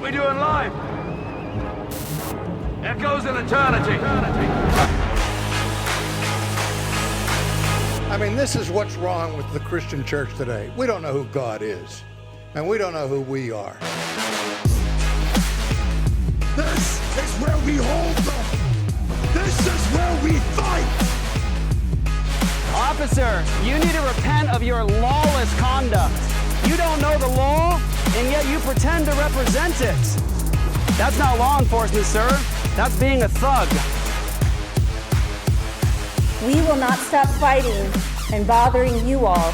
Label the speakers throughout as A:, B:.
A: What we do in life echoes in eternity.
B: I mean, this is what's wrong with the Christian church today. We don't know who God is, and we don't know who we are.
C: This is where we hold them. This is where we fight.
D: Officer, you need to repent of your lawless conduct. You don't know the law, and yet you pretend to represent it. That's not law enforcement, sir. That's being a thug.
E: We will not stop fighting and bothering you all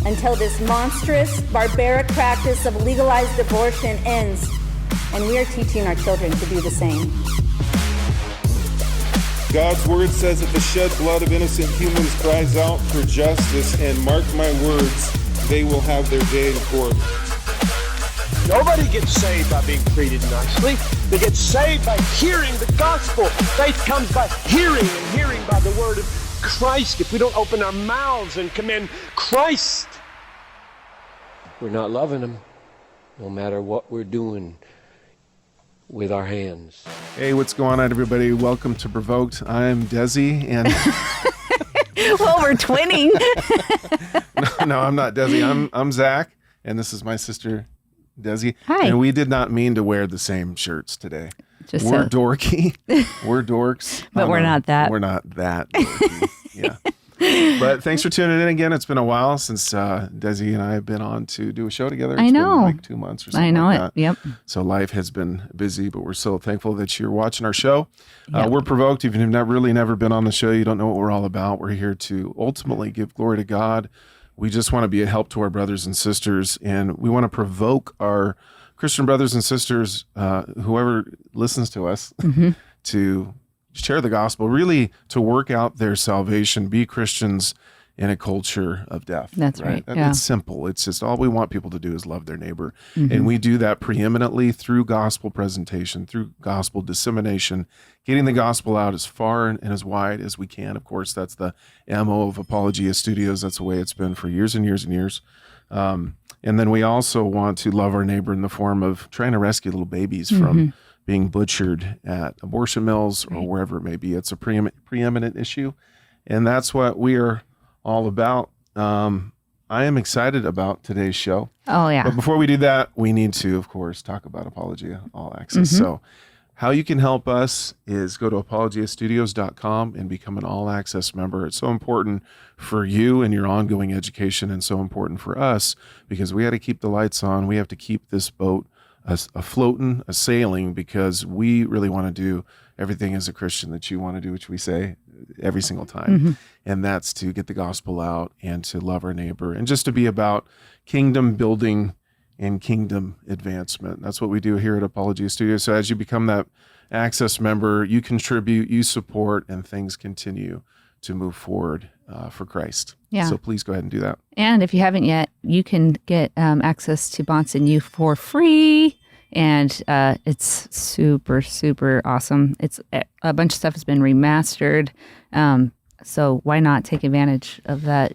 E: until this monstrous, barbaric practice of legalized abortion ends, and we are teaching our children to do the same.
F: God's word says that the shed blood of innocent humans cries out for justice, and mark my words, they will have their day in court.
G: Nobody gets saved by being treated nicely. They get saved by hearing the gospel. Faith comes by hearing, and hearing by the word of Christ. If we don't open our mouths and commend Christ, we're not loving him, no matter what we're doing with our hands.
H: Hey, what's going on, everybody? Welcome to Provoked. I'm Desi, and
I: well, we're twinning.
H: no, I'm not Desi. I'm Zack, and this is my sister Desi.
I: Hi.
H: And we did not mean to wear the same shirts today. We're dorky. We're dorks.
I: But we're not that.
H: We're not that dorky. Yeah. But thanks for tuning in again. It's been a while since Desi and I have been on to do a show together. It's been like 2 months or something.
I: I know
H: like
I: it.
H: That.
I: Yep.
H: So life has been busy, but we're so thankful that you're watching our show.
I: Yep.
H: We're Provoked. If you've never been on the show, you don't know what we're all about. We're here to ultimately give glory to God. We just want to be a help to our brothers and sisters, and we want to provoke our Christian brothers and sisters, whoever listens to us, to share the gospel, really to work out their salvation, be Christians in a culture of death.
I: That's right. Yeah.
H: It's simple. It's just all we want people to do is love their neighbor. And we do that preeminently through gospel presentation, through gospel dissemination, getting the gospel out as far and as wide as we can. Of course, that's the MO of Apologia Studios. That's the way it's been for years and years and years. And then we also want to love our neighbor in the form of trying to rescue little babies from being butchered at abortion mills or wherever it may be. It's a preeminent issue. And that's what we are all about. I am excited about today's show.
I: Oh, yeah.
H: But before we do that, we need to, of course, talk about Apologia All Access. So how you can help us is go to apologiastudios.com and become an all access member. It's so important for you and your ongoing education, and so important for us because we got to keep the lights on. We have to keep this boat a sailing, because we really want to do everything as a Christian that you want to do, which we say every single time. And that's to get the gospel out and to love our neighbor and just to be about kingdom building and kingdom advancement. That's what we do here at Apologia Studios. So as you become that access member, you contribute, you support, and things continue to move forward for Christ.
I: Yeah.
H: So please go ahead and do that.
I: And if you haven't yet, you can get access to Bonds and You for free. And it's super, super awesome. It's a bunch of stuff has been remastered. So why not take advantage of that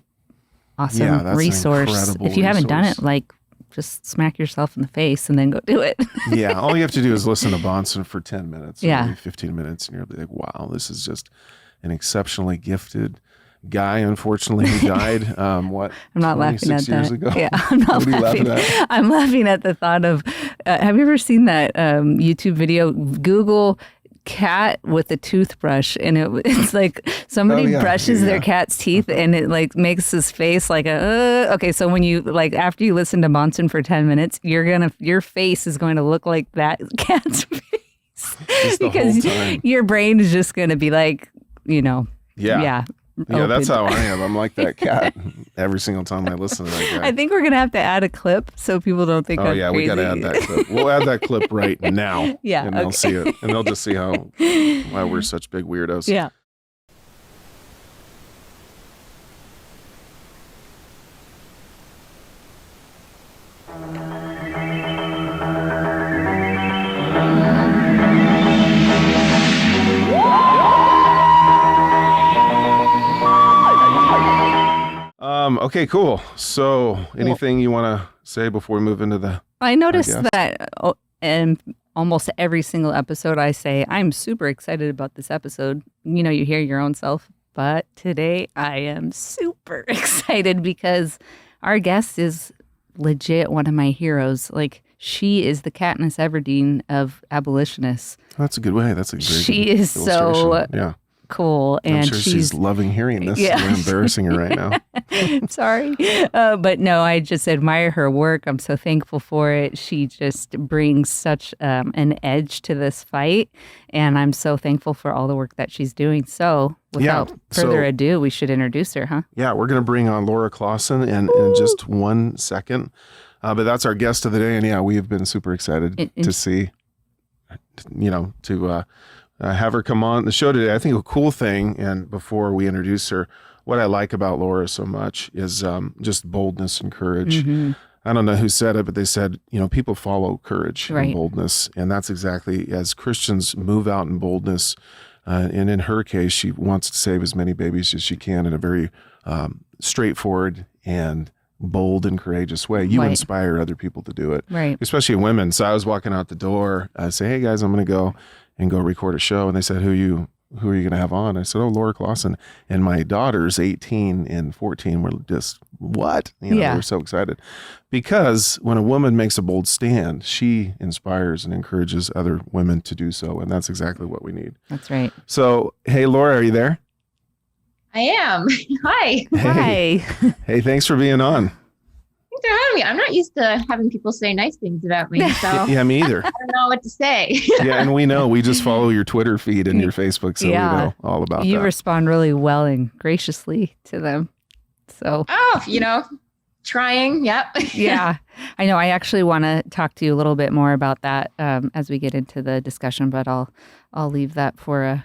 I: awesome resource? If you haven't done it, like, just smack yourself in the face and then go do it.
H: Yeah, all you have to do is listen to Bonson for 10 minutes, or
I: Yeah.
H: maybe 15 minutes, and you'll be like, wow, this is just an exceptionally gifted guy, unfortunately, who died,
I: I'm not laughing at
H: years
I: that.
H: ago.
I: Yeah, I'm not
H: What are you
I: laughing.
H: at?
I: I'm laughing at the thought of, have you ever seen that YouTube video, Google cat with a toothbrush, and it's like somebody brushes their cat's teeth and it like makes his face like okay, so when you like after you listen to Monson for 10 minutes, your face is going to look like that cat's face because your brain is just going to be like, yeah,
H: that's how I am. I'm like that cat every single time I listen to that guy.
I: I think we're going to have to add a clip so people don't think I'm crazy.
H: We got to add that clip. We'll add that clip right now.
I: Yeah,
H: and they'll see it, and they'll just see why we're such big weirdos.
I: Yeah.
H: Okay, cool. So anything you want to say before we move into the...
I: I noticed that And almost every single episode I say, I'm super excited about this episode. You know, you hear your own self. But today I am super excited because our guest is legit one of my heroes. Like, she is the Katniss Everdeen of abolitionists.
H: That's a good way. That's a great
I: She is so cool. And
H: I'm sure she's loving hearing this.
I: Yeah.
H: We're embarrassing her right now.
I: Sorry. But no, I just admire her work. I'm so thankful for it. She just brings such an edge to this fight. And I'm so thankful for all the work that she's doing. So without further ado, we should introduce her, huh?
H: Yeah, we're going to bring on Laura Klassen in just 1 second. But that's our guest of the day. And yeah, we have been super excited to see, have her come on the show today. I think a cool thing, and before we introduce her, what I like about Laura so much is just boldness and courage. Mm-hmm. I don't know who said it, but they said, people follow courage and boldness. And that's exactly, as Christians move out in boldness, and in her case, she wants to save as many babies as she can in a very straightforward and bold and courageous way. You inspire other people to do it, especially women. So I was walking out the door. I say, hey guys, I'm going to go record a show. And they said, who are you going to have on? I said, Laura Klassen. And my daughters, 18 and 14, were just, what? They were so excited. Because when a woman makes a bold stand, she inspires and encourages other women to do so. And that's exactly what we need.
I: That's right.
H: So, hey, Laura, are you there?
J: I am. Hi.
H: Hey. Hey, thanks for being on.
J: Thanks for having me. I'm not used to having people say nice things about me, so
H: yeah, me either.
J: I don't know what to say.
H: Yeah, and we just follow your Twitter feed and your Facebook, so we know all about that.
I: You respond really well and graciously to them. So
J: trying. Yep.
I: Yeah, I know. I actually want to talk to you a little bit more about that as we get into the discussion, but I'll leave that for a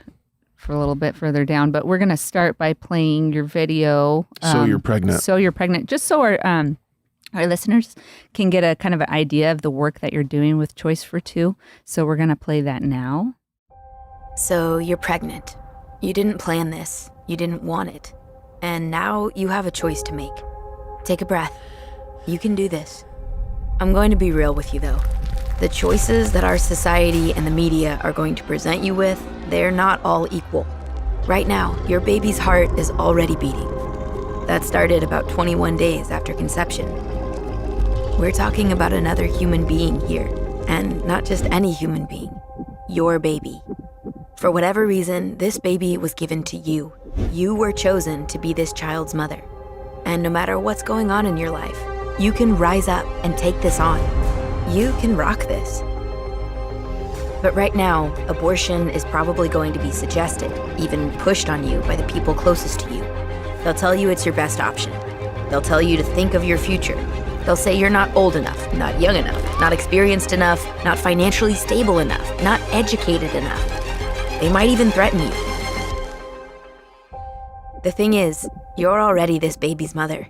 I: little bit further down. But we're going to start by playing your video.
H: So You're Pregnant.
I: So You're Pregnant. Just so our listeners can get a kind of an idea of the work that you're doing with Choice42. So we're going to play that now.
K: So you're pregnant. You didn't plan this. You didn't want it. And now you have a choice to make. Take a breath. You can do this. I'm going to be real with you, though. The choices that our society and the media are going to present you with, they're not all equal. Right now, your baby's heart is already beating. That started about 21 days after conception. We're talking about another human being here, and not just any human being, your baby. For whatever reason, this baby was given to you. You were chosen to be this child's mother. And no matter what's going on in your life, you can rise up and take this on. You can rock this. But right now, abortion is probably going to be suggested, even pushed on you by the people closest to you. They'll tell you it's your best option. They'll tell you to think of your future. They'll say you're not old enough, not young enough, not experienced enough, not financially stable enough, not educated enough. They might even threaten you. The thing is, you're already this baby's mother.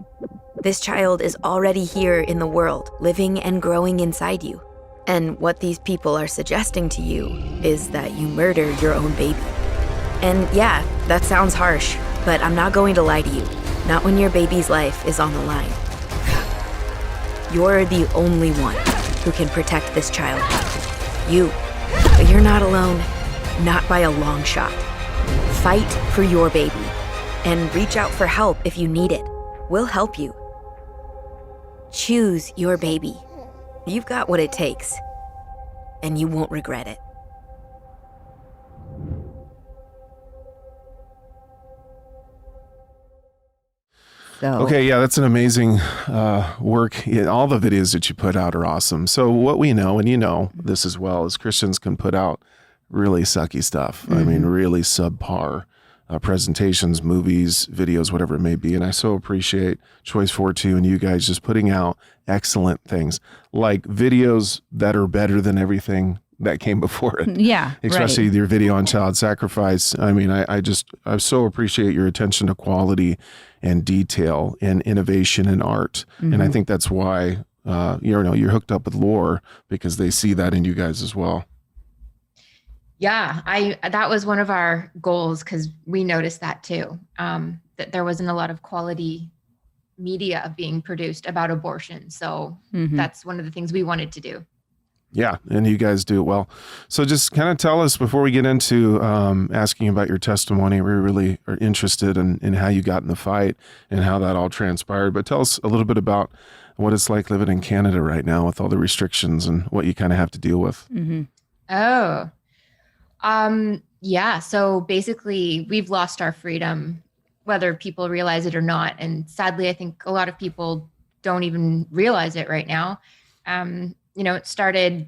K: This child is already here in the world, living and growing inside you. And what these people are suggesting to you is that you murder your own baby. And yeah, that sounds harsh, but I'm not going to lie to you. Not when your baby's life is on the line. You're the only one who can protect this child. You. But you're not alone. Not by a long shot. Fight for your baby. And reach out for help if you need it. We'll help you. Choose your baby. You've got what it takes. And you won't regret it.
H: Okay, yeah, that's an amazing work. Yeah, all the videos that you put out are awesome. So what we know, and you know this as well, is Christians can put out really sucky stuff. Mm-hmm. I mean, really subpar presentations, movies, videos, whatever it may be. And I so appreciate Choice42 and you guys just putting out excellent things, like videos that are better than everything that came before it.
I: Yeah,
H: especially your video on child sacrifice. I mean, I so appreciate your attention to quality and detail and innovation in art. Mm-hmm. And I think that's why you're hooked up with Laura, because they see that in you guys as well.
J: Yeah, that was one of our goals, because we noticed that too, that there wasn't a lot of quality media being produced about abortion. So that's one of the things we wanted to do.
H: Yeah, and you guys do it well. So just kind of tell us before we get into asking about your testimony. We really are interested in how you got in the fight and how that all transpired. But tell us a little bit about what it's like living in Canada right now with all the restrictions and what you kind of have to deal with.
I: Mm-hmm.
J: Oh, yeah. So basically, we've lost our freedom, whether people realize it or not. And sadly, I think a lot of people don't even realize it right now. It started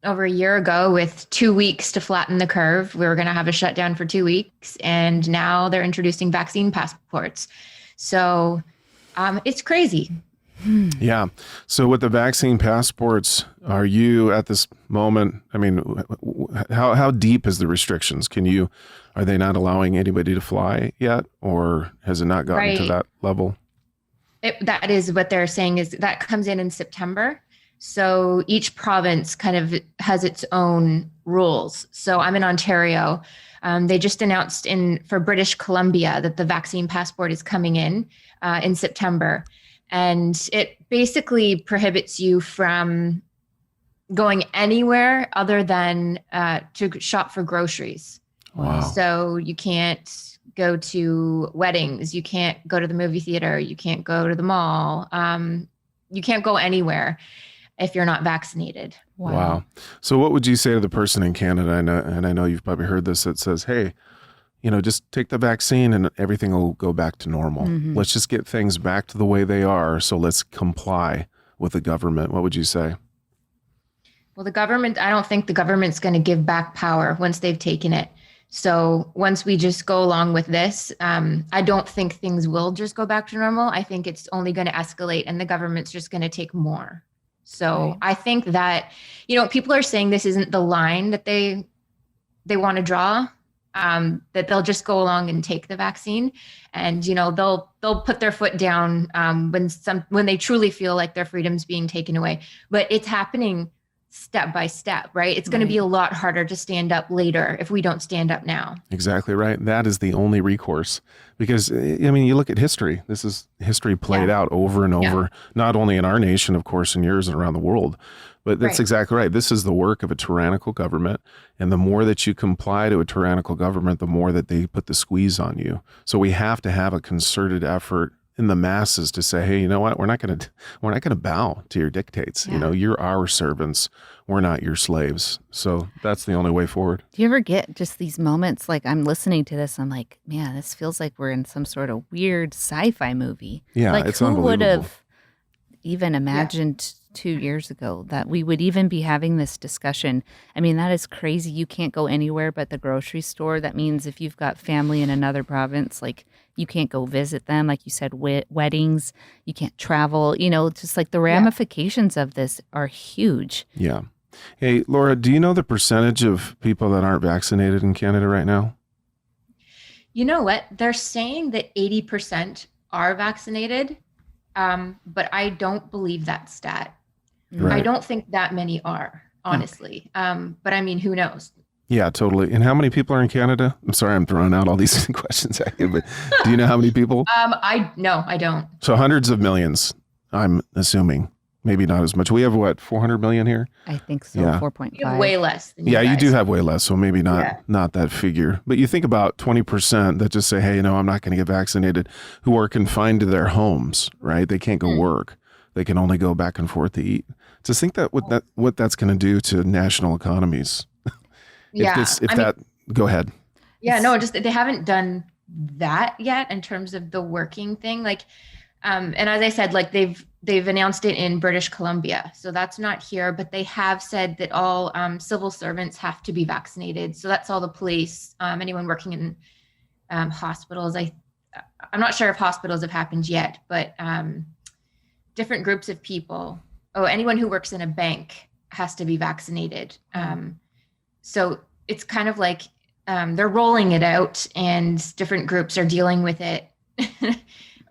J: over a year ago with 2 weeks to flatten the curve. We were going to have a shutdown for 2 weeks, and now they're introducing vaccine passports. So it's crazy.
H: Yeah. So with the vaccine passports, are you at this moment, I mean, how deep is the restrictions? Are they not allowing anybody to fly yet, or has it not gotten to that level?
J: That is what they're saying, is that comes in September. So each province kind of has its own rules. So I'm in Ontario. They just announced for British Columbia that the vaccine passport is coming in September. And it basically prohibits you from going anywhere other than to shop for groceries.
H: Wow.
J: So you can't go to weddings. You can't go to the movie theater. You can't go to the mall. You can't go anywhere if you're not vaccinated.
H: Wow. So what would you say to the person in Canada, I know you've probably heard this, that says, hey, just take the vaccine and everything will go back to normal. Mm-hmm. Let's just get things back to the way they are. So let's comply with the government. What would you say?
J: Well, I don't think the government's going to give back power once they've taken it. So once we just go along with this, I don't think things will just go back to normal. I think it's only going to escalate and the government's just going to take more. So right. I think that, people are saying this isn't the line that they want to draw, that they'll just go along and take the vaccine, and, they'll put their foot down when they truly feel like their freedom's being taken away. But it's happening step by step, right? It's going to be a lot harder to stand up later if we don't stand up now.
H: Exactly right. That is the only recourse, because you look at history. This is history played out over and over, not only in our nation, of course, in yours and around the world, but that's exactly right. This is the work of a tyrannical government. And the more that you comply to a tyrannical government, the more that they put the squeeze on you. So we have to have a concerted effort in the masses to say, hey, you know what? We're not going to bow to your dictates. Yeah. You're our servants. We're not your slaves. So that's the only way forward.
I: Do you ever get just these moments like I'm listening to this, I'm like, man, this feels like we're in some sort of weird sci-fi movie.
H: Yeah,
I: like
H: it's
I: who
H: unbelievable.
I: Would have even imagined 2 years ago that we would even be having this discussion? I mean, that is crazy. You can't go anywhere but the grocery store. That means if you've got family in another province, like you can't go visit them. Like you said, weddings, you can't travel, just like the ramifications of this are huge.
H: Yeah. Hey, Laura, do you know the percentage of people that aren't vaccinated in Canada right now?
J: You know what? They're saying that 80% are vaccinated, but I don't believe that stat. Right. I don't think that many are, honestly. But I mean, who knows?
H: Yeah, totally. And how many people are in Canada? I'm sorry, I'm throwing out all these questions at you, but do you know how many people?
J: I don't.
H: So hundreds of millions, I'm assuming. Maybe not as much. We have 400 million here?
I: I think so.
H: Yeah.
I: 4.5.
J: You have way less than you guys.
H: You do have way less. So maybe not that figure. But you think about 20% that just say, hey, I'm not going to get vaccinated, who are confined to their homes, right? They can't go work. They can only go back and forth to eat. Just think that what that's going to do to national economies. Go ahead.
J: Yeah, no, just they haven't done that yet in terms of the working thing. Like, and as I said, like they've announced it in British Columbia, so that's not here. But they have said that all civil servants have to be vaccinated. So that's all the police, anyone working in hospitals. I'm not sure if hospitals have happened yet, but different groups of people. Oh, anyone who works in a bank has to be vaccinated. So it's kind of like they're rolling it out, and different groups are dealing with it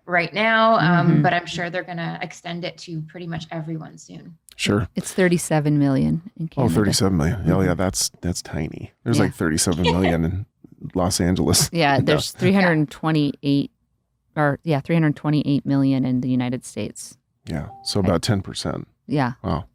J: right now. But I'm sure they're going to extend it to pretty much everyone soon.
H: Sure.
I: It's 37 million in Canada.
H: Oh, 37 million. Oh, yeah, that's tiny. There's like 37 million in Los Angeles.
I: Yeah, there's 328 million in the United States.
H: Yeah, so about 10%.
I: Yeah.
H: Wow.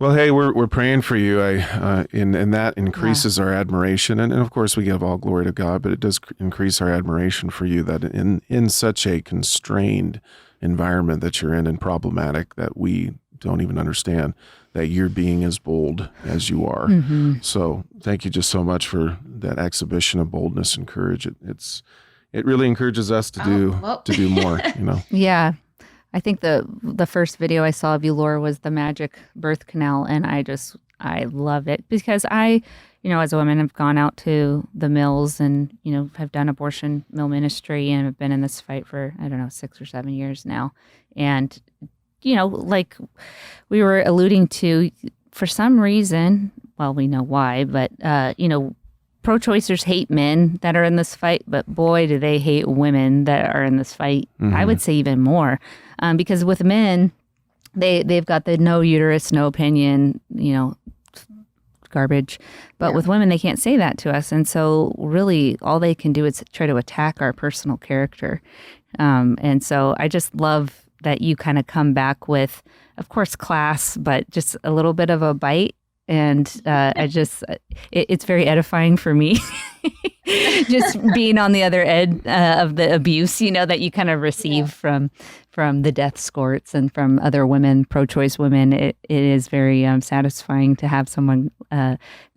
H: Well, hey, we're praying for you. And that increases our admiration, and of course we give all glory to God, but it does increase our admiration for you that in such a constrained environment that you're in and problematic that we don't even understand, that you're being as bold as you are. Mm-hmm. So thank you just so much for that exhibition of boldness and courage. It really encourages us to do more, you know.
I: Yeah. I think the first video I saw of you, Laura, was the magic birth canal, and I love it because I, as a woman, have gone out to the mills and, have done abortion mill ministry and have been in this fight for, 6 or 7 years now. And, like we were alluding to, for some reason, well, we know why, but, pro-choicers hate men that are in this fight, but boy, do they hate women that are in this fight. Mm-hmm. I would say even more, because with men, they've got the no uterus, no opinion, garbage. But with women, they can't say that to us. And so really all they can do is try to attack our personal character. And so I just love that you kind of come back with, of course, class, but just a little bit of a bite. And it's very edifying for me, just being on the other end of the abuse, that you kind of receive from the death scorts and from other women, pro-choice women. It is very satisfying to have someone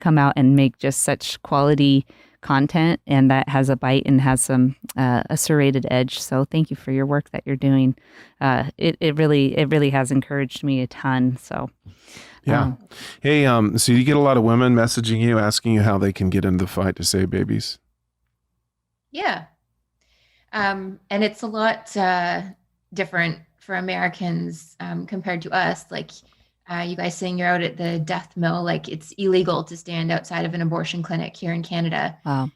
I: come out and make just such quality content and that has a bite and has some a serrated edge. So thank you for your work that you're doing. It really has encouraged me a ton. So.
H: Yeah. Hey, so you get a lot of women messaging you, asking you how they can get into the fight to save babies?
J: Yeah. And it's a lot different for Americans compared to us. Like you guys saying you're out at the death mill, like it's illegal to stand outside of an abortion clinic here in Canada.
I: Wow.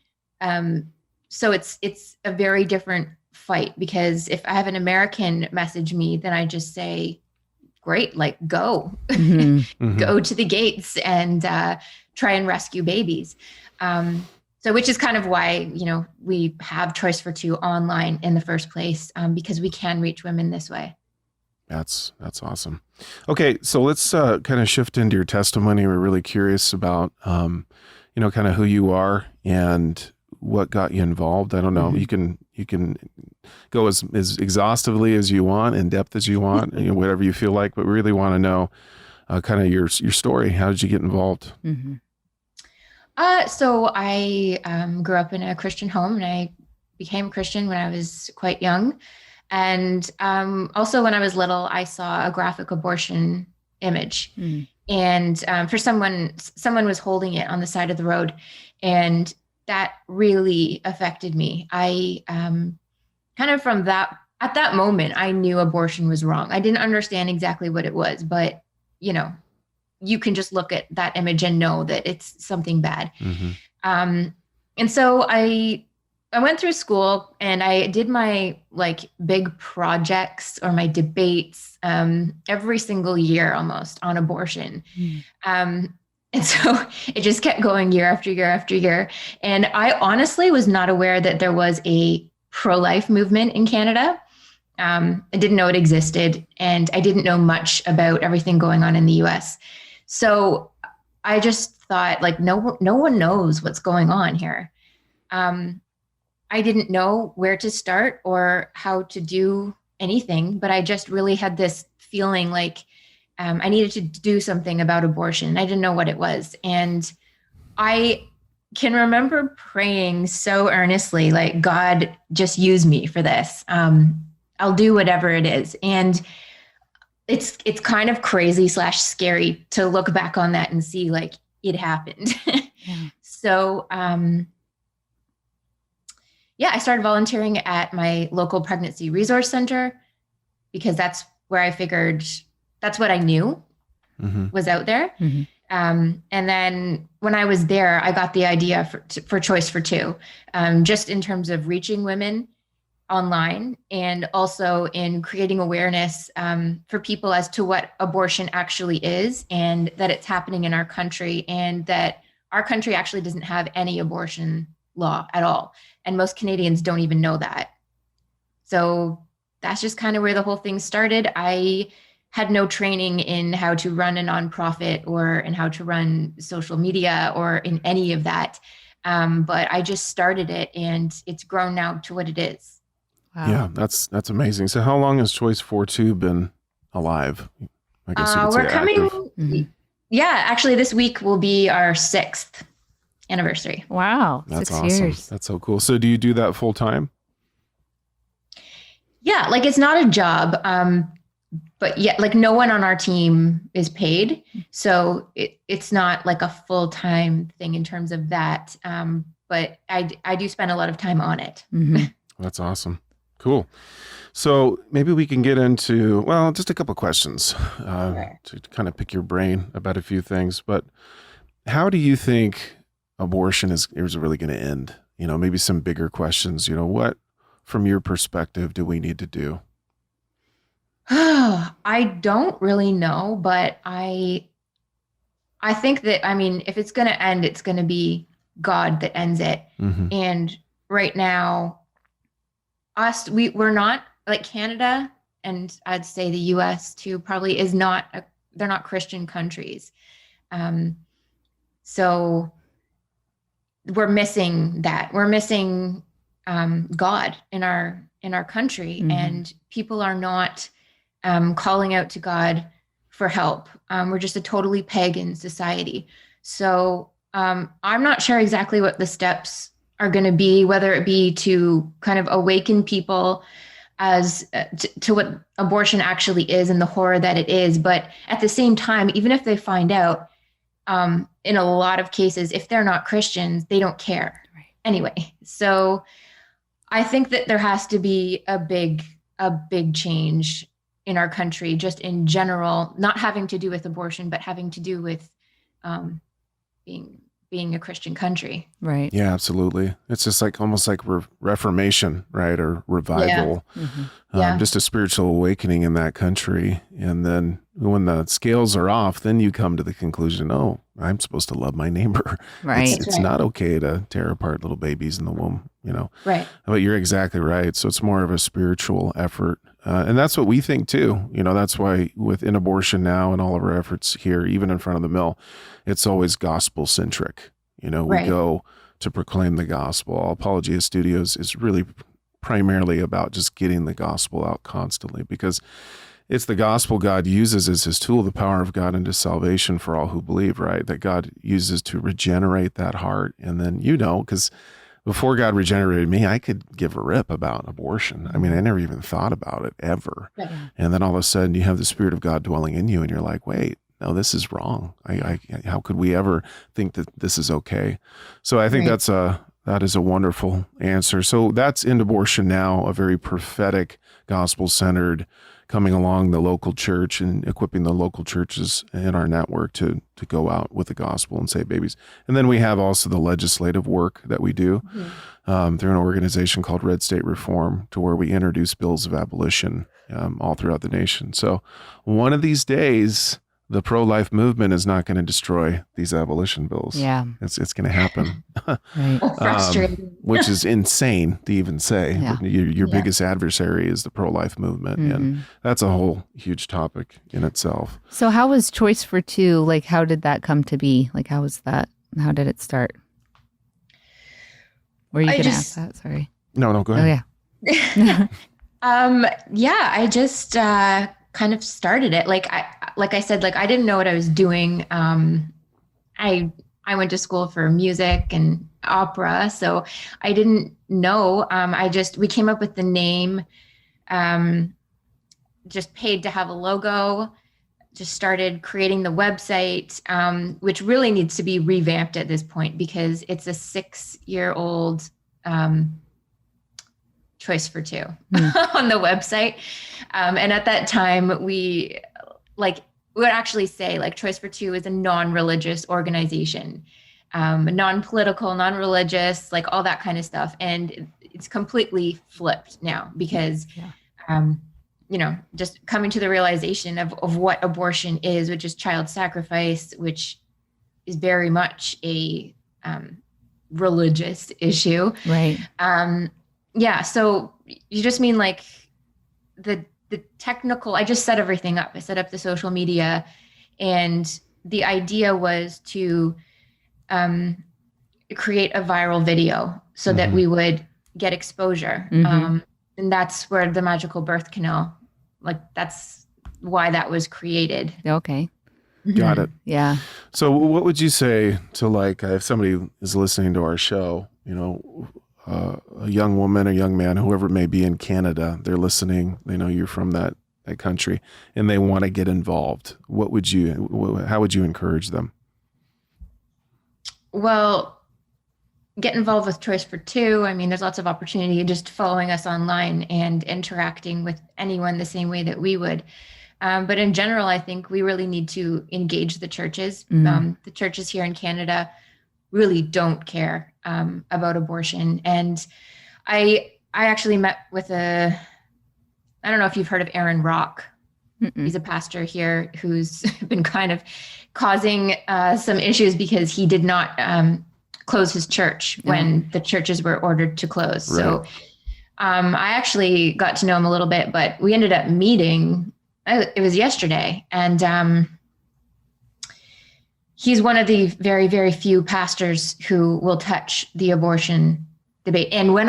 J: So it's a very different fight, because if I have an American message me, then I just say, great, like go, go to the gates and try and rescue babies. So which is kind of why, we have Choice42 online in the first place, because we can reach women this way.
H: That's awesome. Okay. So let's kind of shift into your testimony. We're really curious about, kind of who you are and what got you involved. I don't know. Mm-hmm. You can go as exhaustively as you want, in depth as you want, whatever you feel like, but we really want to know kind of your story. How did you get involved?
J: Mm-hmm. So I grew up in a Christian home, and I became Christian when I was quite young. And also when I was little, I saw a graphic abortion image. Mm. And for someone was holding it on the side of the road, and that really affected me. I kind of at that moment, I knew abortion was wrong. I didn't understand exactly what it was, but you can just look at that image and know that it's something bad. Mm-hmm. And so I went through school and I did my big projects or my debates every single year almost on abortion. Mm. And so it just kept going year after year after year. And I honestly was not aware that there was a pro-life movement in Canada. I didn't know it existed, and I didn't know much about everything going on in the US. So I just thought no one knows what's going on here. I didn't know where to start or how to do anything, but I just really had this feeling I needed to do something about abortion. I didn't know what it was. And I can remember praying so earnestly, God, just use me for this. I'll do whatever it is. And it's kind of crazy / scary to look back on that and see it happened. Yeah. So, I started volunteering at my local pregnancy resource center, because that's where I figured that's what I knew was out there. Mm-hmm. And then when I was there, I got the idea for Choice42, just in terms of reaching women online and also in creating awareness for people as to what abortion actually is, and that it's happening in our country, and that our country actually doesn't have any abortion law at all. And most Canadians don't even know that. So that's just kind of where the whole thing started. I had no training in how to run a nonprofit or in how to run social media or in any of that. But I just started it, and it's grown now to what it is.
I: Wow.
H: Yeah, that's amazing. So how long has Choice42 been alive? I guess you could say
J: we're coming.
H: active.
J: Yeah, actually, this week will be our 6th anniversary.
I: Wow,
H: That's
I: 6
H: awesome.
I: years.
H: That's so cool. So do you do that full time?
J: Yeah, like it's not a job, but yet like no one on our team is paid, so it's not like a full-time thing in terms of that. But I do spend a lot of time on it.
I: Mm-hmm.
H: That's awesome. Cool. So maybe we can get into, well, just a couple of questions to kind of pick your brain about a few things. But how do you think abortion is really going to end? You know, maybe some bigger questions. You know, what, from your perspective, do we need to do?
J: I don't really know, but I think that, I mean, if it's going to end, it's going to be God that ends it.
H: Mm-hmm.
J: And right now, we're not, like Canada, and I'd say the US too, probably is not, they're not Christian countries. So we're missing that. We're missing God in our country,
I: Mm-hmm.
J: and people are not calling out to God for help. We're just a totally pagan society. So I'm not sure exactly what the steps are going to be, whether it be to kind of awaken people as to what abortion actually is and the horror that it is. But at the same time, even if they find out, in a lot of cases, if they're not Christians, they don't care anyway. So I think that there has to be a big change in our country, just in general, not having to do with abortion, but having to do with being a Christian country.
I: Right.
H: Yeah, absolutely. It's just like almost like reformation, right? Or revival.
I: Yeah. Mm-hmm.
J: Yeah.
H: Just a spiritual awakening in that country. And then when the scales are off, then you come to the conclusion, oh, I'm supposed to love my neighbor.
I: Right.
H: It's not okay to tear apart little babies in the womb, you know?
J: Right.
H: But you're exactly right. So it's more of a spiritual effort. And that's what we think too. You know, that's why within abortion now and all of our efforts here, even in front of the mill, it's always gospel centric. You know, we go to proclaim the gospel. Apologia Studios is really primarily about just getting the gospel out constantly, because it's the gospel God uses as his tool, the power of God into salvation for all who believe, right? That God uses to regenerate that heart. And then, you know, because before God regenerated me, I could give a rip about abortion. I mean, I never even thought about it ever.
J: Right.
H: And then all of a sudden you have the Spirit of God dwelling in you and you're like, wait, no, this is wrong. How could we ever think that this is okay? So I think that is a wonderful answer. So that's End Abortion Now, a very prophetic, gospel-centered, coming along the local church and equipping the local churches in our network to go out with the gospel and save babies. And then we have also the legislative work that we do through an organization called Red State Reform, to where we introduce bills of abolition all throughout the nation. So one of these days, the pro-life movement is not going to destroy these abolition bills.
I: Yeah.
H: It's going to happen.
I: Right.
J: Frustrating.
H: Which is insane to even say.
I: Yeah.
H: Your biggest adversary is the pro-life movement.
I: Mm-hmm.
H: And that's a whole huge topic in itself.
I: So how was Choice42? Like, how did that come to be? Like, how was that? How did it start? Were you going to ask that? Sorry.
H: No, go ahead.
I: Oh, yeah.
J: I just kind of started it. Like I said, like I didn't know what I was doing. I went to school for music and opera, so I didn't know. We came up with the name, just paid to have a logo, just started creating the website, which really needs to be revamped at this point because it's a 6-year-old Choice42 on the website. And at that time we would actually say like Choice42 is a non-religious organization, non-political, non-religious, like all that kind of stuff. And it's completely flipped now because, just coming to the realization of what abortion is, which is child sacrifice, which is very much a religious issue.
I: Right.
J: So you just mean like the technical, I just set everything up. I set up the social media, and the idea was to create a viral video so that we would get exposure. And that's where the magical birth canal, like that's why that was created.
I: Okay.
H: Got it.
I: Yeah.
H: So what would you say to, like, if somebody is listening to our show, you know, a young woman, a young man, whoever it may be in Canada, they're listening, they know you're from that country, and they want to get involved. How would you encourage them?
J: Well, get involved with Choice42. I mean, there's lots of opportunity just following us online and interacting with anyone the same way that we would. But in general, I think we really need to engage the churches. The churches here in Canada really don't care about abortion. And I actually met with I don't know if you've heard of Aaron Rock. He's a pastor here who's been kind of causing some issues because he did not close his church when the churches were ordered to close. Right. So I actually got to know him a little bit, but we ended up meeting. It was yesterday, and he's one of the very, very few pastors who will touch the abortion debate. And when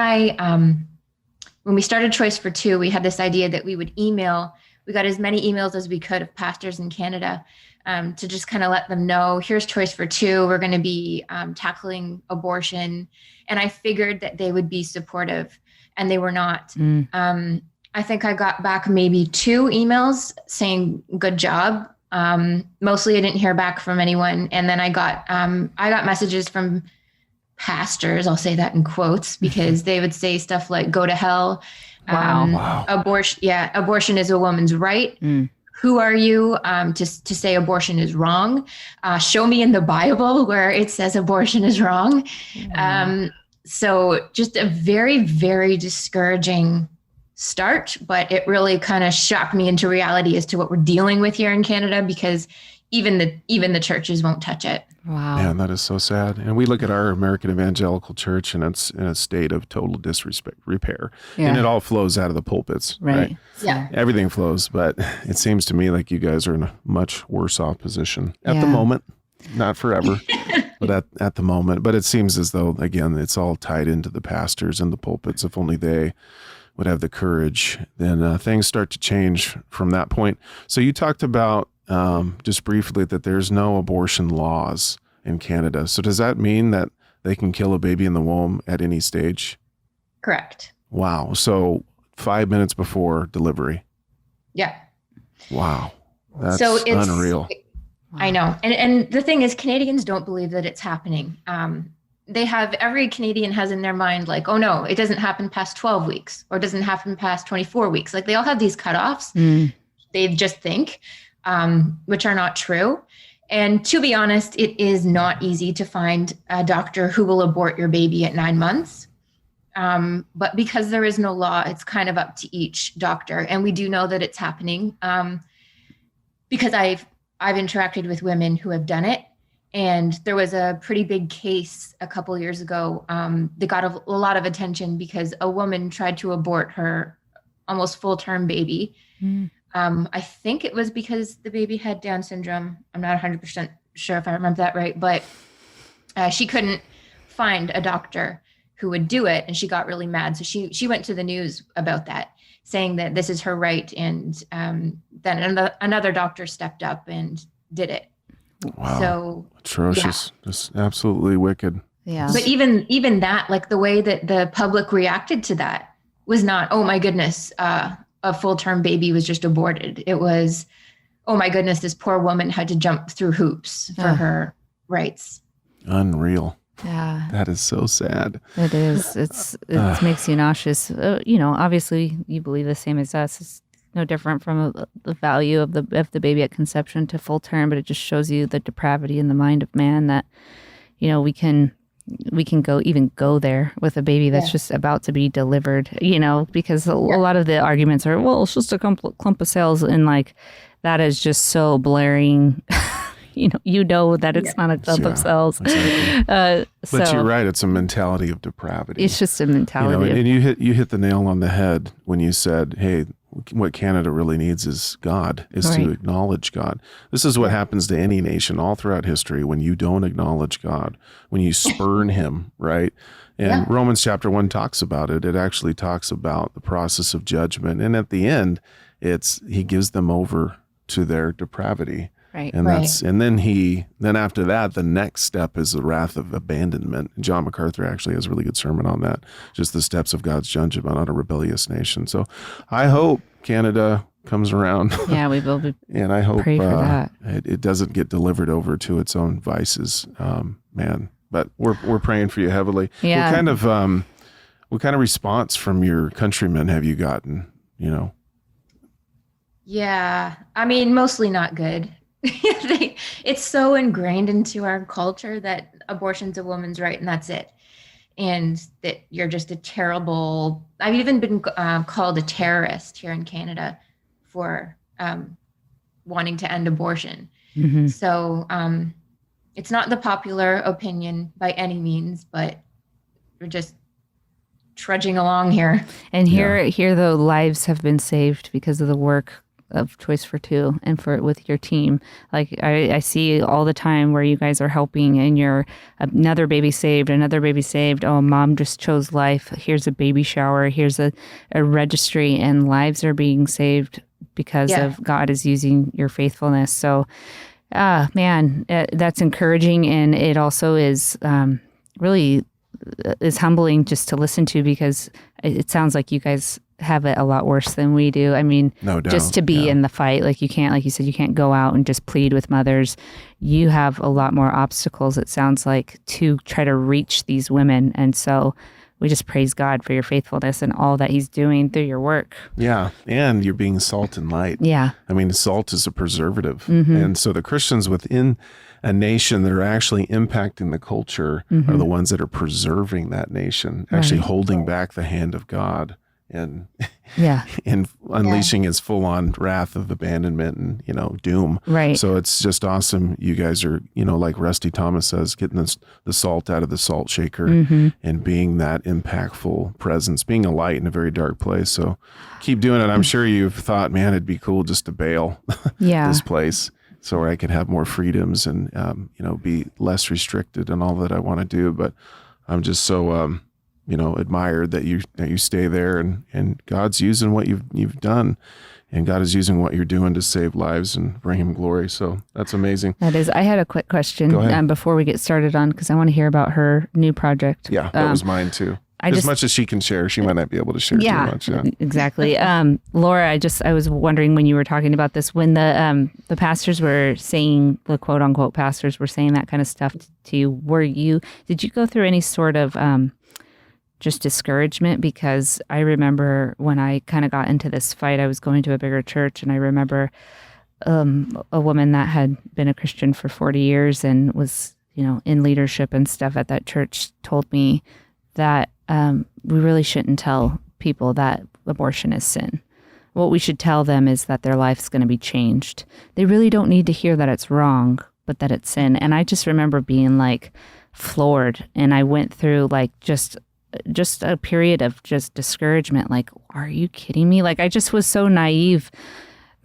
J: we started Choice42, we had this idea that we would email. We got as many emails as we could of pastors in Canada to just kind of let them know, here's Choice42. We're going to be tackling abortion. And I figured that they would be supportive, and they were not. I think I got back maybe 2 emails saying good job. Mostly I didn't hear back from anyone. And then I got messages from pastors, I'll say that in quotes, because they would say stuff like, go to hell.
I: Wow.
J: Abortion is a woman's right. Who are you to say abortion is wrong? Show me in the Bible where it says abortion is wrong. So just a very, very discouraging start, but it really kind of shocked me into reality as to what we're dealing with here in Canada, because even the churches won't touch it.
I: Wow.
H: Man, that is so sad. And we look at our American evangelical church, and it's in a state of total repair. Yeah. And it all flows out of the pulpits. Right.
J: Yeah.
H: Everything flows, but it seems to me like you guys are in a much worse off position at the moment. Not forever, but at the moment. But it seems as though, again, it's all tied into the pastors and the pulpits. If only they would have the courage, then things start to change from that point. So you talked about just briefly that there's no abortion laws in Canada. So does that mean that they can kill a baby in the womb at any stage?
J: Correct.
H: Wow. So 5 minutes before delivery.
J: Yeah.
H: Wow. That's unreal.
J: I know. And the thing is, Canadians don't believe that it's happening. Every Canadian has in their mind, like, oh no, it doesn't happen past 12 weeks, or it doesn't happen past 24 weeks. Like, they all have these cutoffs. They just think, which are not true. And to be honest, it is not easy to find a doctor who will abort your baby at 9 months. But because there is no law, it's kind of up to each doctor. And we do know that it's happening because I've interacted with women who have done it. And there was a pretty big case a couple years ago that got a lot of attention because a woman tried to abort her almost full-term baby. I think it was because the baby had Down syndrome. I'm not 100% sure if I remember that right, but she couldn't find a doctor who would do it, and she got really mad. So she went to the news about that, saying that this is her right. And then another doctor stepped up and did it.
H: Wow.
J: So
H: atrocious.
J: Yeah.
H: Just absolutely wicked.
I: Yeah.
J: But even that, like the way that the public reacted to that was not, oh my goodness, a full-term baby was just aborted. It was, oh my goodness, this poor woman had to jump through hoops for her rights.
H: Unreal.
I: Yeah.
H: That is so sad.
I: It is. It makes you nauseous. Obviously you believe the same as us. It's no different from the value of the baby at conception to full term, but it just shows you the depravity in the mind of man that, we can go there with a baby that's just about to be delivered, because a lot of the arguments are, well, it's just a clump of cells, and like that is just so blaring. that it's not a clump of cells. Exactly.
H: But you're right. It's a mentality of depravity.
I: It's just a mentality.
H: And you hit the nail on the head when you said, hey, what Canada really needs is God, is
I: Right.
H: to acknowledge God. This is what happens to any nation all throughout history when you don't acknowledge God, when you spurn him, right? And Romans chapter 1 talks about it. It actually talks about the process of judgment. And at the end, he gives them over to their depravity.
I: Right.
H: And then after that, the next step is the wrath of abandonment. John MacArthur actually has a really good sermon on that, just the steps of God's judgment on a rebellious nation. So I hope Canada comes around.
I: Yeah, we will be.
H: And I hope
I: pray for that.
H: it doesn't get delivered over to its own vices, man. But we're praying for you heavily.
I: Yeah.
H: What kind of response from your countrymen have you gotten?
J: Yeah, I mean, mostly not good. It's so ingrained into our culture that abortion's a woman's right and that's it. And that you're just a terrible, I've even been called a terrorist here in Canada for wanting to end abortion.
I: Mm-hmm.
J: So it's not the popular opinion by any means, but we're just trudging along here.
I: And here though, lives have been saved because of the work of Choice42 and with your team. Like I see all the time where you guys are helping and you're another baby saved. Oh, mom just chose life. Here's a baby shower. Here's a registry, and lives are being saved because of God is using your faithfulness. So, man, that's encouraging. And it also is really is humbling just to listen to, because it sounds like you guys have it a lot worse than we do. I mean,
H: no doubt.
I: Just to be in the fight, like you said, you can't go out and just plead with mothers. You have a lot more obstacles, it sounds like, to try to reach these women. And so we just praise God for your faithfulness and all that he's doing through your work.
H: Yeah. And you're being salt and light.
I: Yeah.
H: I mean, salt is a preservative.
I: Mm-hmm.
H: And so the Christians within a nation that are actually impacting the culture are the ones that are preserving that nation, actually holding back the hand of God and and unleashing his full-on wrath of abandonment and doom.
I: Right.
H: So it's just awesome. You guys are like Rusty Thomas says, getting the salt out of the salt shaker and being that impactful presence, being a light in a very dark place. So keep doing it. I'm sure you've thought, man, it'd be cool just to bail this place so I could have more freedoms and be less restricted and all that I want to do. But I'm just so admired that you stay there, and God's using what you've done, and God is using what you're doing to save lives and bring him glory. So that's amazing.
I: That is. I had a quick question before we get started on, because I want to hear about her new project.
H: Yeah, that was mine too. Much as she can share, she might not be able to share too much. Yeah,
I: exactly. Laura, I was wondering when you were talking about this, when the pastors were saying, the quote unquote pastors were saying that kind of stuff to you, did you go through any sort of just discouragement? Because I remember when I kind of got into this fight, I was going to a bigger church, and I remember a woman that had been a Christian for 40 years and was, in leadership and stuff at that church, told me that we really shouldn't tell people that abortion is sin. What we should tell them is that their life's going to be changed. They really don't need to hear that it's wrong, but that it's sin. And I just remember being floored, and I went through just a period of just discouragement. Are you kidding me? I just was so naive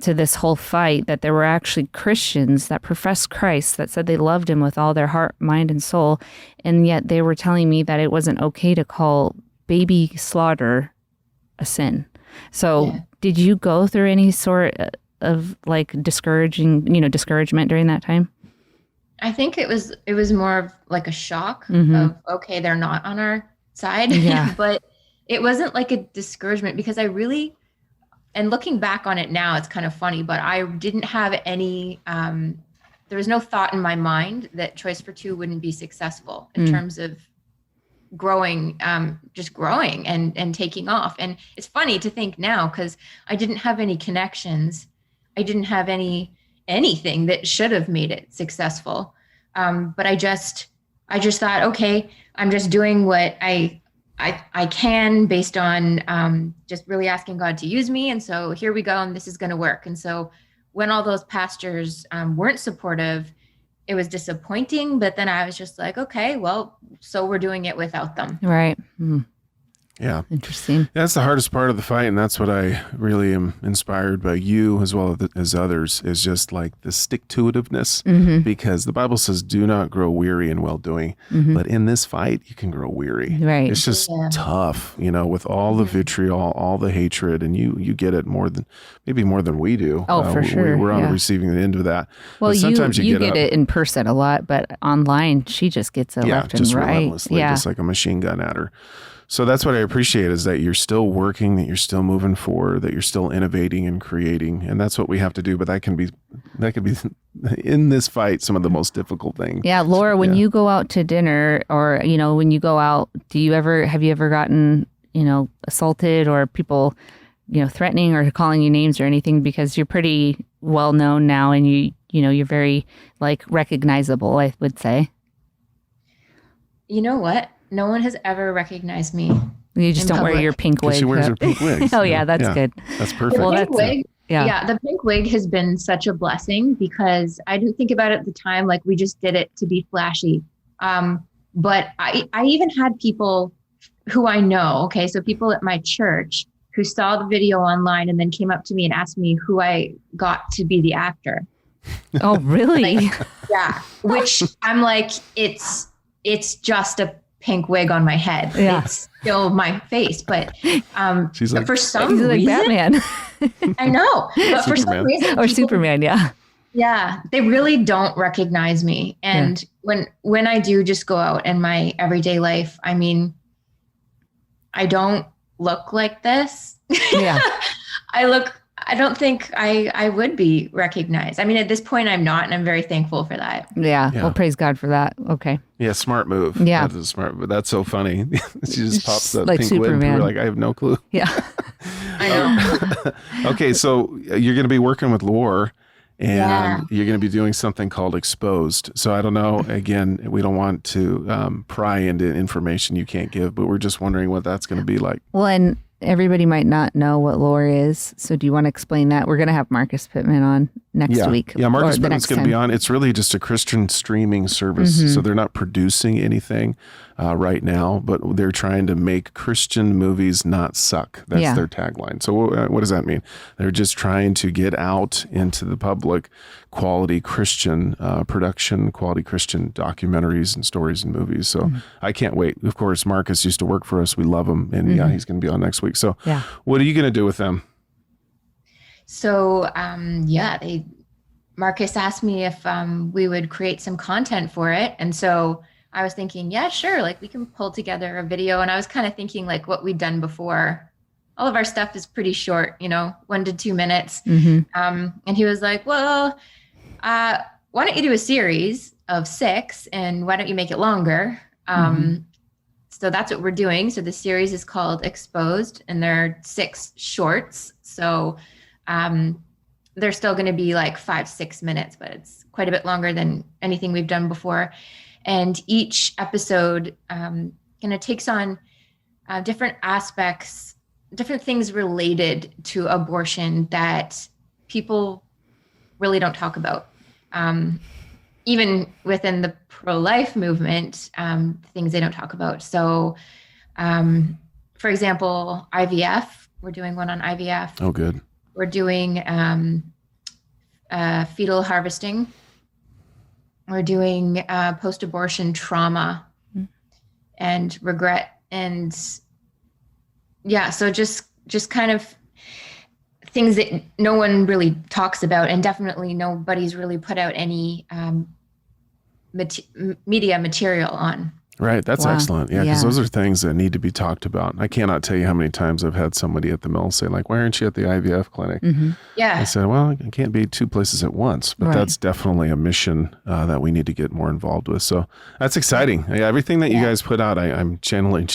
I: to this whole fight that there were actually Christians that professed Christ, that said they loved him with all their heart, mind, and soul. And yet they were telling me that it wasn't okay to call baby slaughter a sin. So did you go through any sort of discouragement during that time?
J: I think it was more of a shock of, okay, they're not on our side.
I: Yeah.
J: But it wasn't a discouragement, because and looking back on it now, it's kind of funny, but I didn't have any, there was no thought in my mind that Choice42 wouldn't be successful in terms of growing, just growing and taking off. And it's funny to think now, because I didn't have any connections. I didn't have anything that should have made it successful. But I just thought, okay, I'm just doing what I can based on just really asking God to use me. And so here we go, and this is going to work. And so when all those pastors weren't supportive, it was disappointing. But then I was just like, okay, well, so we're doing it without them.
I: Right.
H: Yeah.
I: Interesting.
H: That's the hardest part of the fight. And that's what I really am inspired by you as well as others, is just like the stick-to-itiveness, because the Bible says, do not grow weary in well-doing. But in this fight, you can grow weary.
I: Right.
H: It's just tough, with all the vitriol, all the hatred, and you get it maybe more than we do.
I: Oh, for sure.
H: We're on the receiving end of that.
I: Well,
H: but sometimes
I: you get it in person a lot, but online, she just gets it left and right.
H: Relentlessly, just like a machine gun at her. So that's what I appreciate, is that you're still working, that you're still moving forward, that you're still innovating and creating. And that's what we have to do. But that can be in this fight, some of the most difficult things.
I: Yeah. Laura, when you go out to dinner, or, when you go out, have you ever gotten, assaulted, or people, threatening or calling you names or anything? Because you're pretty well known now, and you're very recognizable, I would say.
J: You know what? No one has ever recognized me.
I: You just don't
J: public.
I: wear your pink wig.
H: She wears her pink wig.
I: Oh yeah, that's good.
H: That's perfect.
J: The pink wig, the pink wig has been such a blessing, because I didn't think about it at the time. Like, we just did it to be flashy. But I even had people who I know, so people at my church who saw the video online and then came up to me and asked me who I got to be the actor.
I: Oh, really?
J: Which I'm like, it's just a pink wig on my head.
I: Yeah.
J: It's still my face, but
H: she's like,
J: for some reason,
I: like Batman.
J: I know, but for some reason,
I: or Superman,
J: they really don't recognize me. And when I do just go out in my everyday life, I mean, I don't look like this.
I: Yeah.
J: I don't think I would be recognized. I mean, at this point, I'm not, and I'm very thankful for that.
I: Yeah. Well, praise God for that. Okay.
H: Yeah, smart move.
I: Yeah.
H: That is smart, but that's so funny. She just pops that
I: like
H: pink
I: Superman.
H: wig. We're like, I have no clue.
I: Yeah.
J: I know.
H: Okay, so you're going to be working with Laura, and you're going to be doing something called Exposed. So I don't know. Again, we don't want to pry into information you can't give, but we're just wondering what that's going to be like.
I: Well, and everybody might not know what Laura is. So do you want to explain that? We're going to have Marcus Pittman on next week.
H: Yeah, Marcus Pittman's going to be on. It's really just a Christian streaming service. So they're not producing anything right now, but they're trying to make Christian movies not suck. That's their tagline. So what does that mean? They're just trying to get out into the public quality Christian production, quality Christian documentaries and stories and movies. So I can't wait. Of course, Marcus used to work for us. We love him. And he's going to be on next week. So what are you going to do with them?
J: So, Marcus asked me if we would create some content for it. And so I was thinking, yeah, sure. Like, we can pull together a video. And I was kind of thinking like what we'd done before. All of our stuff is pretty short, 1 to 2 minutes. And he was like, well, why don't you do a series of 6, and why don't you make it longer? So that's what we're doing. So the series is called Exposed, and there are 6 shorts. So they're still going to be like 5-6 minutes, but it's quite a bit longer than anything we've done before. And each episode kind of takes on different aspects, different things related to abortion that people really don't talk about. Even within the pro-life movement, things they don't talk about. So, for example, IVF, we're doing one on IVF.
H: Oh, good.
J: We're doing fetal harvesting. We're doing post-abortion trauma and regret. And so just kind of things that no one really talks about, and definitely nobody's really put out any media material on.
H: Right. That's excellent. Yeah. Because those are things that need to be talked about. I cannot tell you how many times I've had somebody at the mill say, like, why aren't you at the IVF clinic?
J: Yeah.
H: I said, well, I can't be 2 places at once, but that's definitely a mission that we need to get more involved with. So that's exciting. Yeah, everything that you guys put out, I'm generally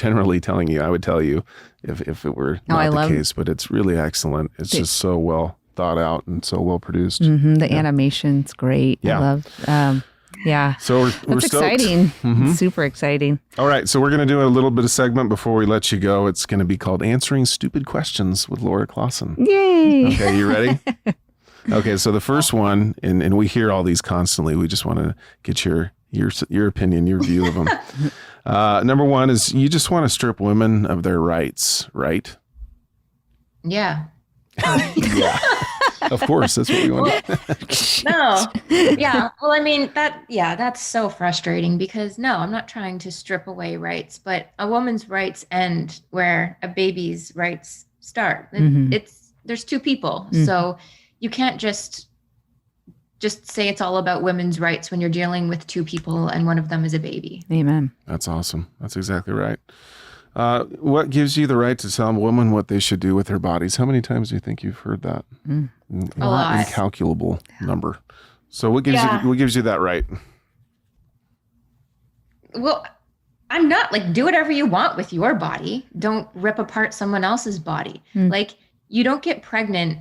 H: telling you, I would tell you if it were not the case, but it's really excellent. It's just so well thought out and so well produced.
I: The animation's great. I love
H: So we're
I: That's
H: stoked.
I: exciting. Super exciting.
H: All right. So we're going to do a little bit of segment before we let you go. It's going to be called Answering Stupid Questions with Laura Klassen.
I: Yay.
H: Okay. You ready? Okay. So the first one, and we hear all these constantly. We just want to get your opinion, your view of them. Number one is you just want to strip women of their rights, right?
J: Yeah.
H: Yeah. Of course, that's what we want.
J: No. Yeah. Well, I mean, that's so frustrating because no, I'm not trying to strip away rights, but a woman's rights end where a baby's rights start. There's two people. So you can't just say it's all about women's rights when you're dealing with two people and one of them is a baby.
I: Amen.
H: That's awesome. That's exactly right. What gives you the right to tell a woman what they should do with their bodies? How many times do you think you've heard that?
J: A lot.
H: Incalculable number. So what gives you that right?
J: Well, I'm not like, do whatever you want with your body. Don't rip apart someone else's body. Like, you don't get pregnant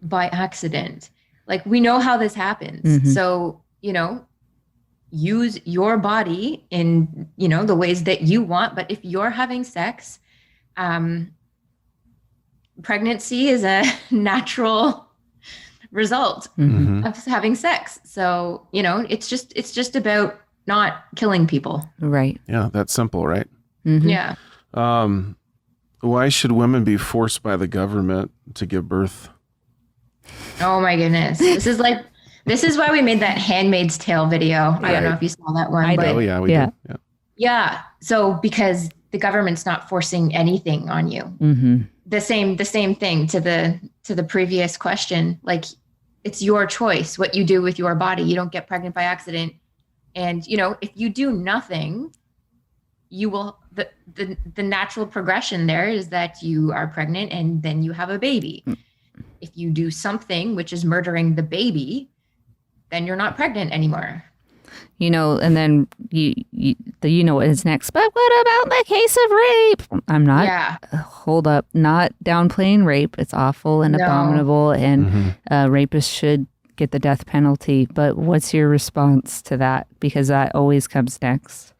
J: by accident. Like, we know how this happens. So, use your body in, the ways that you want. But if you're having sex, pregnancy is a natural result of having sex. So, it's just about not killing people.
I: Right.
H: Yeah, that's simple, right?
J: Yeah.
H: Why should women be forced by the government to give birth?
J: Oh my goodness. This is why we made that Handmaid's Tale video. I don't know if you saw that one.
H: We did. Yeah.
J: Yeah. So because the government's not forcing anything on you. The same thing to the previous question. Like, it's your choice what you do with your body. You don't get pregnant by accident. And if you do nothing, you will the natural progression there is that you are pregnant and then you have a baby. If you do something, which is murdering the baby, then you're not pregnant anymore.
I: And then you know what is next. But what about the case of rape? I'm not.
J: Yeah.
I: Hold up. Not downplaying rape. It's awful and abominable, and rapists should get the death penalty. But what's your response to that? Because that always comes next.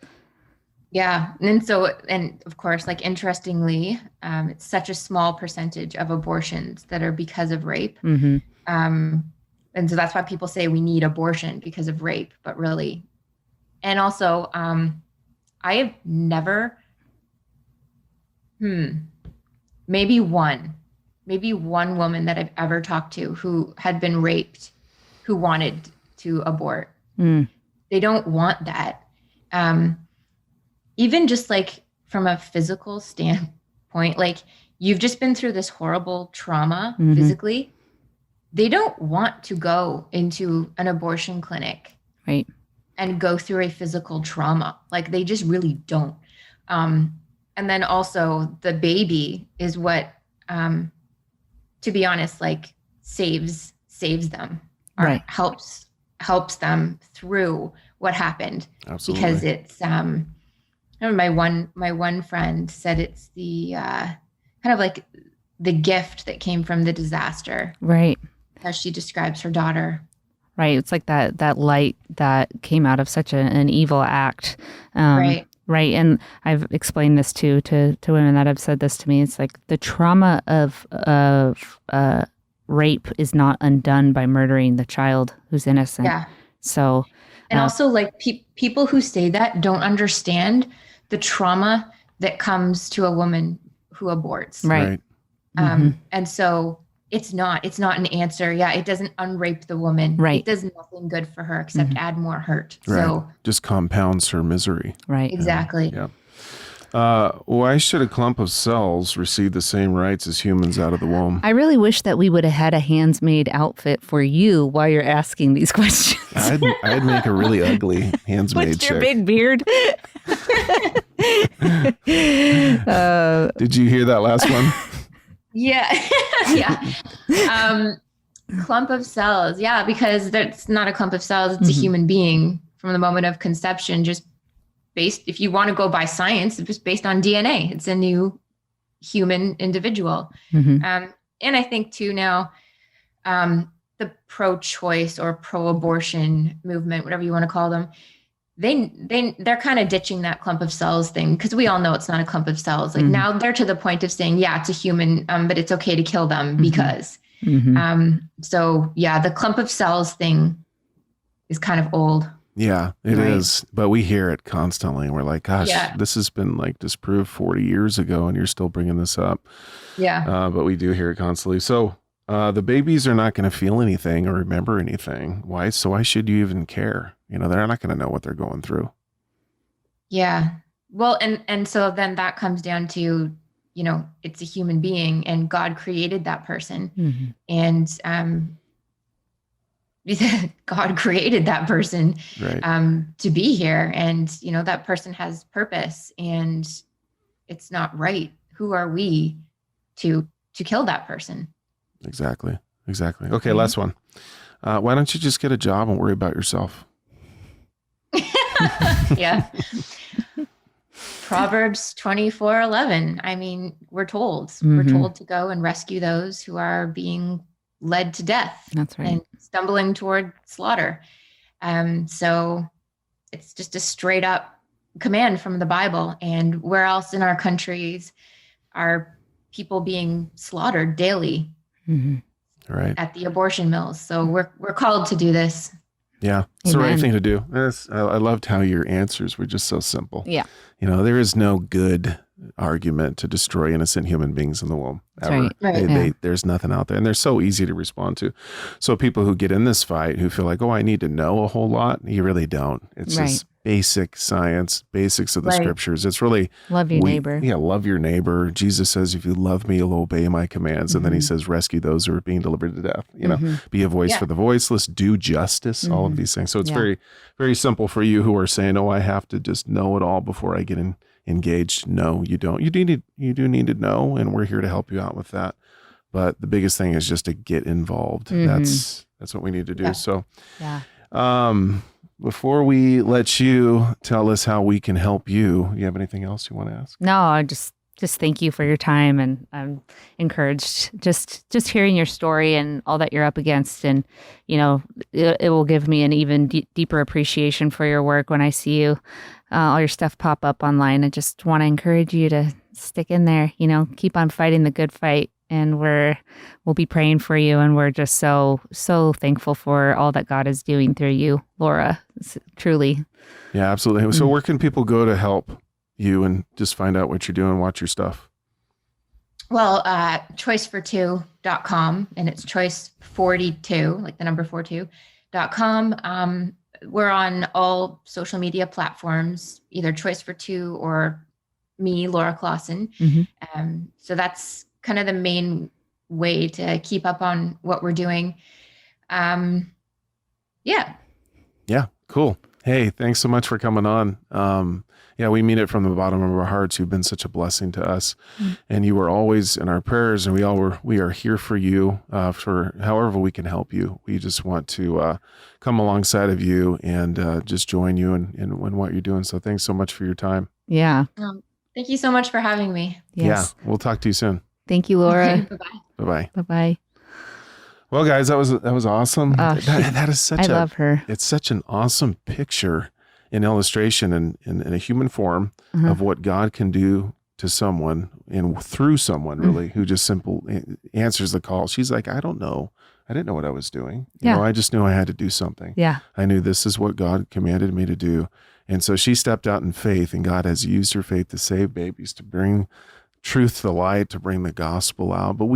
J: Yeah. And of course, like, interestingly, it's such a small percentage of abortions that are because of rape. And so that's why people say we need abortion because of rape, but really. And also, I have never, maybe one woman that I've ever talked to who had been raped, who wanted to abort. They don't want that. Even just like from a physical standpoint, like, you've just been through this horrible trauma physically. They don't want to go into an abortion clinic,
I: right,
J: and go through a physical trauma. Like, they just really don't. And then also the baby is what, to be honest, like, saves them, or
I: right,
J: helps them through what happened.
H: Absolutely.
J: Because it's I remember my one friend said it's the kind of like the gift that came from the disaster.
I: Right.
J: As she describes her daughter.
I: Right. It's like that light that came out of such an evil act.
J: Right.
I: Right. And I've explained this to women that have said this to me. It's like the trauma of rape is not undone by murdering the child who's innocent.
J: Yeah.
I: So.
J: And also, like, people who say that don't understand the trauma that comes to a woman who aborts.
I: Right.
J: And so it's not an answer. Yeah. It doesn't unrape the woman.
I: Right.
J: It does nothing good for her except add more hurt.
H: Right.
J: So
H: just compounds her misery.
I: Right.
J: Exactly.
H: Yeah. Why should a clump of cells receive the same rights as humans out of the womb?
I: I really wish that we would have had a hands-made outfit for you while you're asking these questions.
H: I'd make a really ugly hands-made
I: chick. With your
H: chick.
I: big beard.
H: Did you hear that last one?
J: Yeah. Yeah. Clump of cells. Yeah. Because that's not a clump of cells. It's a human being from the moment of conception, just based, if you want to go by science, it's just based on DNA. It's a new human individual. And I think too now, the pro-choice or pro-abortion movement, whatever you want to call them, they're kind of ditching that clump of cells thing, because we all know it's not a clump of cells. Like now they're to the point of saying, yeah, it's a human, but it's okay to kill them because. So yeah, the clump of cells thing is kind of old.
H: Yeah, it
I: Right.
H: is. But we hear it constantly. And we're like, gosh, this has been like disproved 40 years ago and you're still bringing this up.
J: Yeah.
H: But we do hear it constantly. So the babies are not going to feel anything or remember anything. Why? So why should you even care? You know, they're not going to know what they're going through.
J: Yeah. Well, and so then that comes down to, you know, it's a human being and God created that person. And God created that person to be here. And, you know, that person has purpose and it's not right. Who are we to kill that person?
H: Exactly. Okay, last one. Why don't you just get a job and worry about yourself?
J: Yeah. Proverbs 24:11. I mean, we're told to go and rescue those who are being led to death.
I: That's right.
J: And stumbling toward slaughter. So it's just a straight up command from the Bible. And where else in our countries are people being slaughtered daily at the abortion mills? So we're called to do this.
H: Yeah, it's the right thing to do. I loved how your answers were just so simple.
I: Yeah.
H: You know, there is no good argument to destroy innocent human beings in the womb ever. There's nothing out there, and they're so easy to respond to. So people who get in this fight who feel like, oh, I need to know a whole lot, you really don't. It's just basic science, basics of the scriptures. It's really
I: love your neighbor.
H: Yeah, love your neighbor. Jesus says, if you love me, you'll obey my commands. And then he says, rescue those who are being delivered to death. You know, be a voice for the voiceless, do justice, all of these things. So it's very, very simple for you who are saying, oh, I have to just know it all before I get engaged. No, you don't. You do need to know, and we're here to help you out with that. But the biggest thing is just to get involved. That's what we need to do. So, before we let you tell us how we can help you have anything else you want to ask?
I: No, I just thank you for your time, and I'm encouraged just hearing your story and all that you're up against, and you know, it will give me an even deeper appreciation for your work when I see you all your stuff pop up online. I just want to encourage you to stick in there, you know, keep on fighting the good fight. And we'll be praying for you. And we're just so thankful for all that God is doing through you, Laura. Truly. Yeah, absolutely. So where can people go to help you and just find out what you're doing, watch your stuff? Well, choice42.com, and it's choice42, like the number 42.com. We're on all social media platforms, either Choice42 or me, Laura Klassen. So that's kind of the main way to keep up on what we're doing. Yeah, cool. Hey, thanks so much for coming on. We mean it from the bottom of our hearts. You've been such a blessing to us, and you were always in our prayers, and we are here for you, for however we can help you. We just want to come alongside of you and just join you in what you're doing. So thanks so much for your time. Yeah.
J: Thank you so much for having me.
I: Yes.
H: Yeah, we'll talk to you soon.
I: Thank you, Laura.
J: Okay, bye-bye.
H: Bye-bye.
I: Bye-bye.
H: Well, guys, that was awesome. That is such
I: I love her.
H: It's such an awesome picture, an illustration in a human form of what God can do to someone and through someone really who just answers the call. She's like, I don't know. I didn't know what I was doing. You know, I just knew I had to do something. Yeah. I knew this is what God commanded me to do. And so she stepped out in faith, and God has used her faith to save babies, to bring truth to the light, to bring the gospel out. But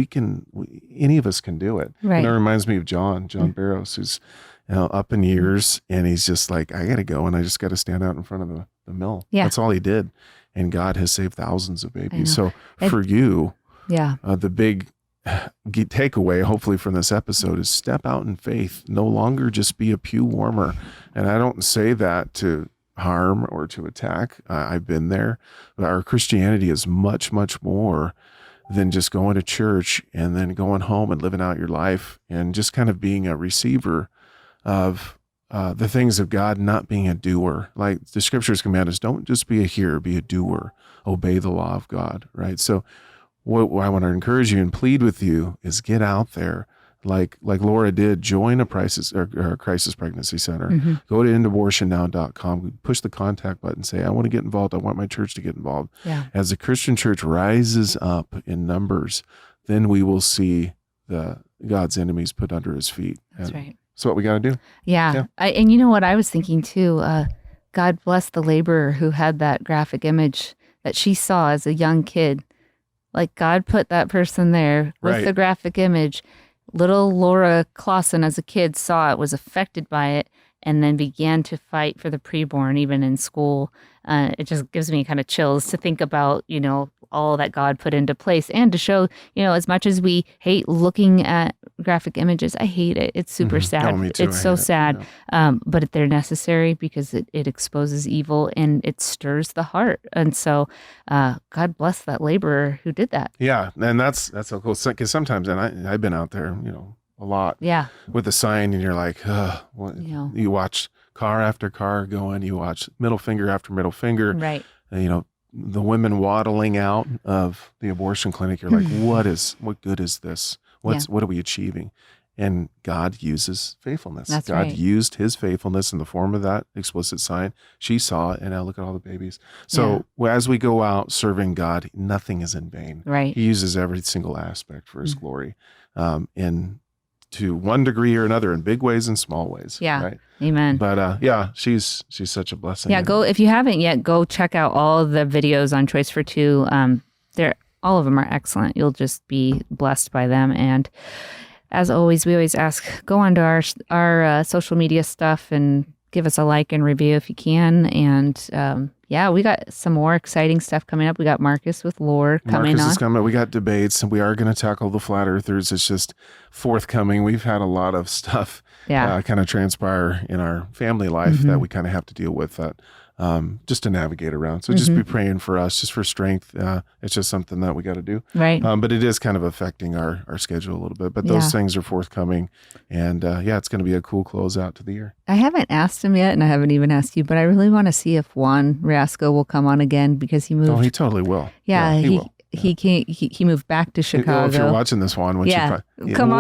H: any of us can do it. Right. And it reminds me of John Barrows, who's up in years, and he's just like, I got to go, and I just got to stand out in front of the mill. Yeah. That's all he did. And God has saved thousands of babies. So for you, the big takeaway, hopefully, from this episode is step out in faith. No longer just be a pew warmer. And I don't say that to harm or to attack. I've been there. But our Christianity is much, much more than just going to church and then going home and living out your life and just kind of being a receiver of the things of God, not being a doer. Like the scriptures command us, don't just be a hearer, be a doer. Obey the law of God, right? So what I want to encourage you and plead with you is get out there. Like Laura did, join a crisis pregnancy center. Go to endabortionnow.com, push the contact button, say, I want to get involved. I want my church to get involved. Yeah. As the Christian church rises up in numbers, then we will see God's enemies put under his feet.
I: That's right.
H: It's what we got to do.
I: Yeah. And you know what I was thinking too? God bless the laborer who had that graphic image that she saw as a young kid. Like God put that person there with the graphic image. Little Laura Klassen as a kid saw it, was affected by it, and then began to fight for the preborn even in school. It just gives me kind of chills to think about, you know, all that God put into place, and to show, you know, as much as we hate looking at graphic images, I hate it. It's super sad.
H: Oh, me too.
I: It's so sad. But they're necessary because it exposes evil and it stirs the heart. And so God bless that laborer who did that.
H: Yeah. And that's so cool. Because sometimes, and I've been out there, you know, a lot with a sign, and you're like, you watch car after car going, you watch middle finger after middle finger.
I: Right.
H: You know, the women waddling out of the abortion clinic. You're like, what good is this? What are we achieving? And God uses faithfulness.
I: That's
H: God
I: right.
H: used his faithfulness in the form of that explicit sign. She saw it, and now look at all the babies. So as we go out serving God, nothing is in vain.
I: Right.
H: He uses every single aspect for his glory. And to one degree or another, in big ways and small ways.
I: Yeah.
H: Right?
I: Amen.
H: But she's such a blessing.
I: Yeah, go, if you haven't yet, go check out all the videos on Choice42. All of them are excellent. You'll just be blessed by them. And as always, we always ask, go onto our social media stuff and give us a like and review if you can. And we got some more exciting stuff coming up. We got Marcus with Lore coming on.
H: Marcus is coming. We got debates, and we are going to tackle the flat earthers. It's just forthcoming. We've had a lot of stuff kind of transpire in our family life that we kind of have to deal with just to navigate around. So just be praying for us, just for strength. It's just something that we got to do.
I: Right.
H: But it is kind of affecting our schedule a little bit. But those things are forthcoming. And it's going to be a cool closeout to the year.
I: I haven't asked him yet, and I haven't even asked you, but I really want to see if Juan Rasco will come on again, because he moved.
H: Oh, he totally will.
I: Yeah,
H: he will.
I: He moved back to Chicago.
H: If you're watching this one,
I: come on.